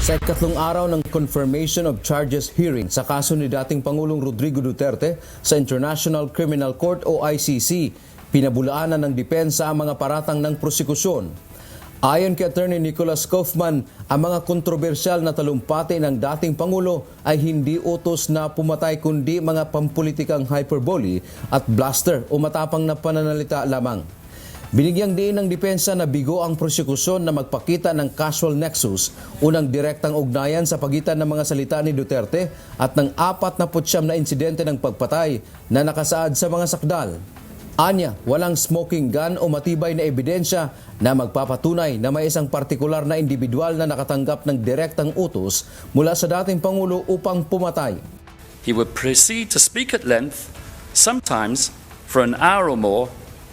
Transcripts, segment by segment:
Sa ikatlong araw ng confirmation of charges hearing sa kaso ni dating Pangulong Rodrigo Duterte sa International Criminal Court o ICC, pinabulaanan ng depensa ang mga paratang ng prosekusyon. Ayon kay Attorney Nicholas Kaufman, ang mga kontrobersyal na talumpati ng dating Pangulo ay hindi utos na pumatay kundi mga pampulitikang hyperbole at bluster o matapang na pananalita lamang. Binigyang diin ng depensa na bigo ang prosekusyon na magpakita ng causal nexus, unang direktang ugnayan sa pagitan ng mga salita ni Duterte at ng 49 na insidente ng pagpatay na nakasaad sa mga sakdal. Anya, walang smoking gun o matibay na ebidensya na magpapatunay na may isang partikular na individual na nakatanggap ng direktang utos mula sa dating Pangulo upang pumatay. He would proceed to speak at length, sometimes for an hour or more,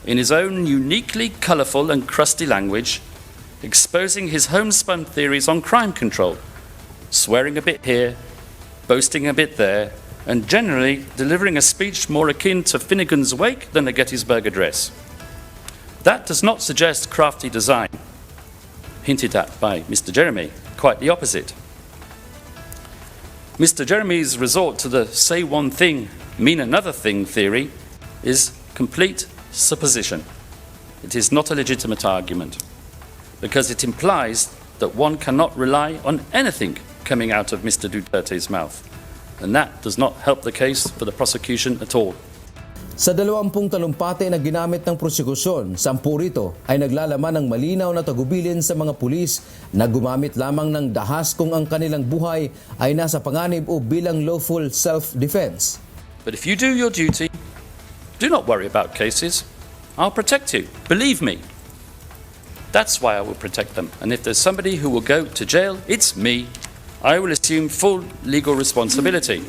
in his own uniquely colourful and crusty language, exposing his homespun theories on crime control, swearing a bit here, boasting a bit there, and generally delivering a speech more akin to Finnegan's Wake than a Gettysburg Address. That does not suggest crafty design, hinted at by Mr. Jeremy, quite the opposite. Mr. Jeremy's resort to the say one thing, mean another thing theory is complete supposition. It is not a legitimate argument because it implies that one cannot rely on anything coming out of Mr. Duterte's mouth, and that does not help the case for the prosecution at all. Sa 20 talumpati na ginamit ng prosekusyon, 10 rito ay naglalaman ng malinaw na tagubilin sa mga pulis na gumamit lamang ng dahas kung ang kanilang buhay ay nasa panganib o bilang lawful self-defense. But if you do your duty, do not worry about cases. I'll protect you. Believe me. That's why I will protect them. And if there's somebody who will go to jail, it's me. I will assume full legal responsibility.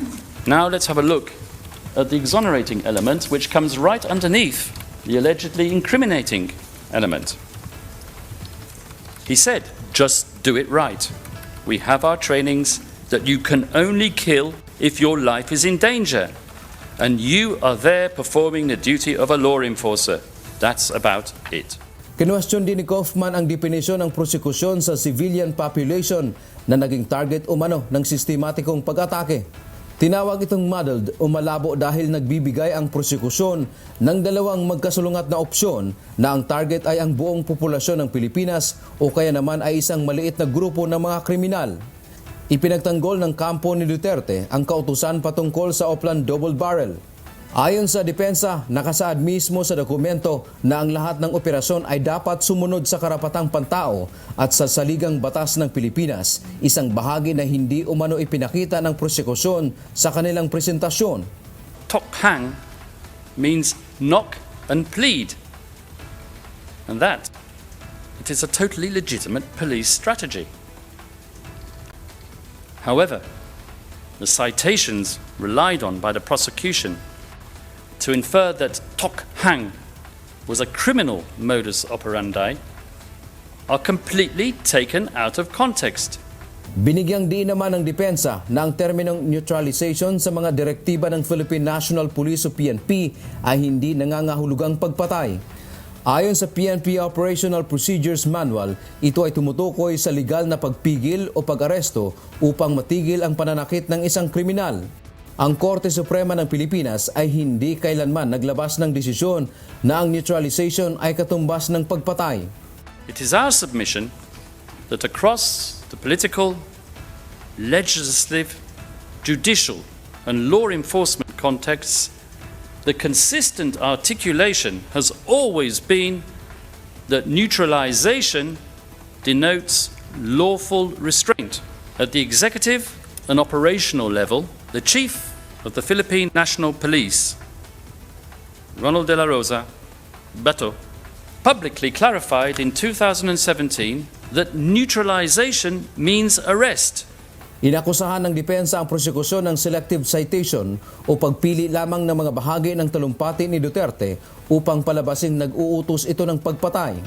Now let's have a look at the exonerating element, which comes right underneath the allegedly incriminating element. He said, just do it right. We have our trainings that you can only kill if your life is in danger. And you are there performing the duty of a law enforcer. That's about it. Kinwestiyon din ni Kaufman ang definisyon ng prosekusyon sa civilian population na naging target umano ng sistematikong pag-atake. Tinawag itong muddled o malabo dahil nagbibigay ang prosekusyon ng dalawang magkasulungat na opsyon na ang target ay ang buong populasyon ng Pilipinas o kaya naman ay isang maliit na grupo ng mga kriminal. Ipinagtanggol ng kampo ni Duterte ang kautusan patungkol sa Oplan Double Barrel. Ayon sa depensa, nakasaad mismo sa dokumento na ang lahat ng operasyon ay dapat sumunod sa karapatang pantao at sa saligang batas ng Pilipinas, isang bahagi na hindi umano ipinakita ng prosekusyon sa kanilang presentasyon. Tok hang means knock and plead. And that, it is a totally legitimate police strategy. However, the citations relied on by the prosecution to infer that tok hang was a criminal modus operandi are completely taken out of context. Binigyang diin naman ng depensa na ang terminong neutralization sa mga direktiba ng Philippine National Police o PNP ay hindi nangangahulugang pagpatay. Ayon sa PNP Operational Procedures Manual, ito ay tumutukoy sa legal na pagpigil o pag-aresto upang matigil ang pananakit ng isang kriminal. Ang Korte Suprema ng Pilipinas ay hindi kailanman naglabas ng desisyon na ang neutralization ay katumbas ng pagpatay. It is our submission that across the political, legislative, judicial and law enforcement contexts, the consistent articulation has always been that neutralization denotes lawful restraint. At the executive and operational level, the Chief of the Philippine National Police, Ronald de la Rosa, Bato, publicly clarified in 2017 that neutralization means arrest. Inakusahan ng depensa ang prosekusyon ng selective citation o pagpili lamang ng mga bahagi ng talumpati ni Duterte upang palabasing nag-uutos ito ng pagpatay.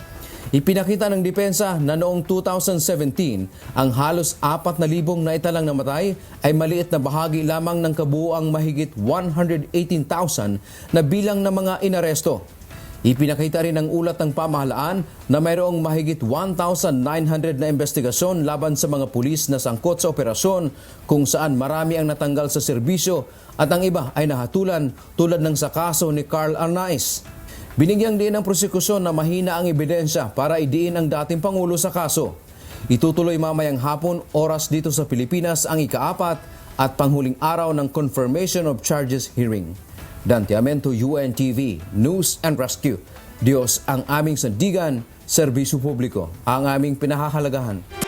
Ipinakita ng depensa na noong 2017, ang halos 4,000 na italang namatay ay maliit na bahagi lamang ng kabuuang mahigit 118,000 na bilang ng mga inaresto. Ipinakita rin ng ulat ng pamahalaan na mayroong mahigit 1,900 na investigasyon laban sa mga pulis na sangkot sa operasyon kung saan marami ang natanggal sa serbisyo at ang iba ay nahatulan tulad ng sa kaso ni Carl Arnaiz. Binigyang din ng prosekusyon na mahina ang ebidensya para idiin ang dating Pangulo sa kaso. Itutuloy mamayang hapon oras dito sa Pilipinas ang ika-4 at panghuling araw ng confirmation of charges hearing. Dante Amento, UNTV, News and Rescue. Diyos ang aming sandigan, serbisyo publiko ang aming pinahahalagahan.